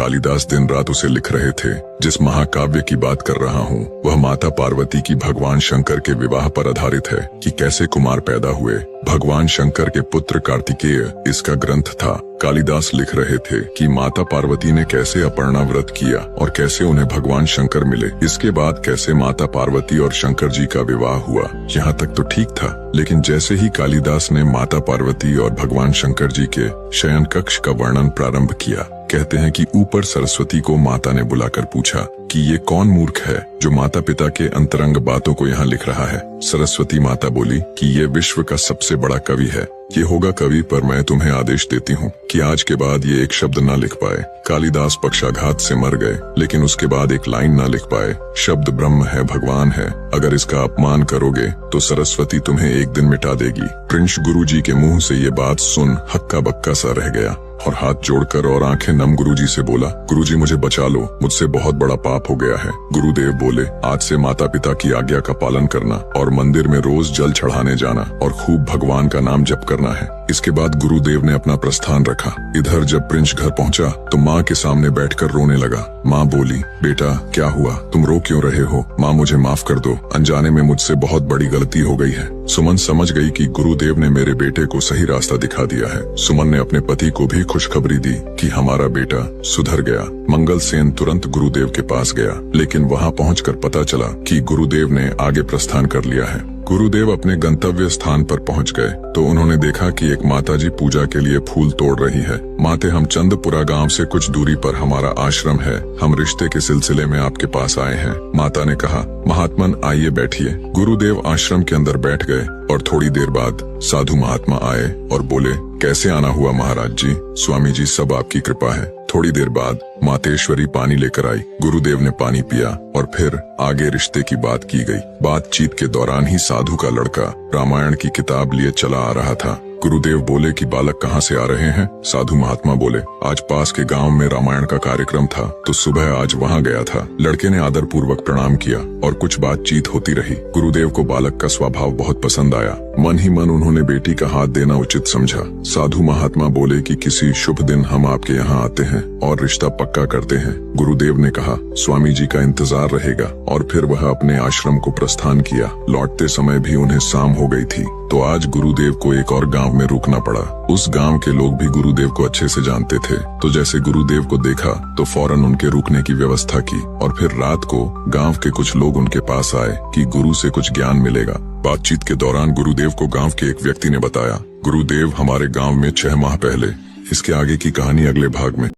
कालिदास दिन रात उसे लिख रहे थे। जिस महाकाव्य की बात कर रहा हूँ वह माता पार्वती की भगवान शंकर के विवाह पर आधारित है कि कैसे कुमार पैदा हुए। भगवान शंकर के पुत्र कार्तिकेय इसका ग्रंथ था। कालिदास लिख रहे थे कि माता पार्वती ने कैसे अपर्णा व्रत किया और कैसे उन्हें भगवान शंकर मिले। इसके बाद कैसे माता पार्वती और शंकर जी का विवाह हुआ। यहाँ तक तो ठीक था, लेकिन जैसे ही कालिदास ने माता पार्वती और भगवान शंकर जी के शयन कक्ष का वर्णन प्रारंभ किया, कहते हैं कि ऊपर सरस्वती को माता ने बुलाकर पूछा कि ये कौन मूर्ख है जो माता पिता के अंतरंग बातों को यहाँ लिख रहा है। सरस्वती माता बोली कि ये विश्व का सबसे बड़ा कवि है, ये होगा कवि, पर मैं तुम्हें आदेश देती हूँ कि आज के बाद ये एक शब्द न लिख पाए। कालिदास पक्षाघात से मर गए, लेकिन उसके बाद एक लाइन न लिख पाए। शब्द ब्रह्म है, भगवान है, अगर इसका अपमान करोगे तो सरस्वती तुम्हें एक दिन मिटा देगी। प्रिंस गुरुजी के मुंह से ये बात सुन हक्का बक्का सा रह गया और हाथ जोड़कर और आंखें नम गुरुजी से बोला, गुरुजी मुझे बचा लो, मुझसे बहुत बड़ा पाप हो गया है। गुरुदेव बोले, आज से माता पिता की आज्ञा का पालन करना और मंदिर में रोज जल चढ़ाने जाना और खूब भगवान का नाम जप करना है। इसके बाद गुरुदेव ने अपना प्रस्थान रखा। इधर जब प्रिंस घर पहुंचा तो माँ के सामने बैठकर रोने लगा। माँ बोली, बेटा क्या हुआ, तुम रो क्यों रहे हो? माँ मुझे माफ कर दो, अनजाने में मुझसे बहुत बड़ी गलती हो गई है। सुमन समझ गई कि गुरुदेव ने मेरे बेटे को सही रास्ता दिखा दिया है। सुमन ने अपने पति को भी खुशखबरी दी कि हमारा बेटा सुधर गया। मंगल सेन तुरंत गुरुदेव के पास गया, लेकिन वहाँ पहुंचकर पता चला कि गुरुदेव ने आगे प्रस्थान कर लिया है। गुरुदेव अपने गंतव्य स्थान पर पहुंच गए तो उन्होंने देखा कि एक माताजी पूजा के लिए फूल तोड़ रही है। माते, हम चंदपुरा गांव से कुछ दूरी पर हमारा आश्रम है, हम रिश्ते के सिलसिले में आपके पास आए हैं। माता ने कहा, महात्मन आइए बैठिए। गुरुदेव आश्रम के अंदर बैठ गए और थोड़ी देर बाद साधु महात्मा आए और बोले, कैसे आना हुआ महाराज जी? स्वामी जी, सब आपकी कृपा है। थोड़ी देर बाद मातेश्वरी पानी लेकर आई। गुरुदेव ने पानी पिया और फिर आगे रिश्ते की बात की गई। बातचीत के दौरान ही साधु का लड़का रामायण की किताब लिए चला आ रहा था। गुरुदेव बोले कि बालक कहाँ से आ रहे हैं? साधु महात्मा बोले, आज पास के गांव में रामायण का कार्यक्रम था तो सुबह आज वहाँ गया था। लड़के ने आदर पूर्वक प्रणाम किया और कुछ बातचीत होती रही। गुरुदेव को बालक का स्वभाव बहुत पसंद आया। मन ही मन उन्होंने बेटी का हाथ देना उचित समझा। साधु महात्मा बोले कि किसी शुभ दिन हम आपके यहाँ आते हैं और रिश्ता पक्का करते हैं। गुरुदेव ने कहा, स्वामी जी का इंतजार रहेगा, और फिर वह अपने आश्रम को प्रस्थान किया। लौटते समय भी उन्हें शाम हो गई थी तो आज गुरुदेव को एक और गांव में रुकना पड़ा। उस गांव के लोग भी गुरुदेव को अच्छे से जानते थे, तो जैसे गुरुदेव को देखा तो फौरन उनके रुकने की व्यवस्था की और फिर रात को गांव के कुछ लोग उनके पास आए कि गुरु से कुछ ज्ञान मिलेगा। बातचीत के दौरान गुरुदेव को गांव के एक व्यक्ति ने बताया, गुरुदेव हमारे गांव में 6 माह पहले। इसके आगे की कहानी अगले भाग में।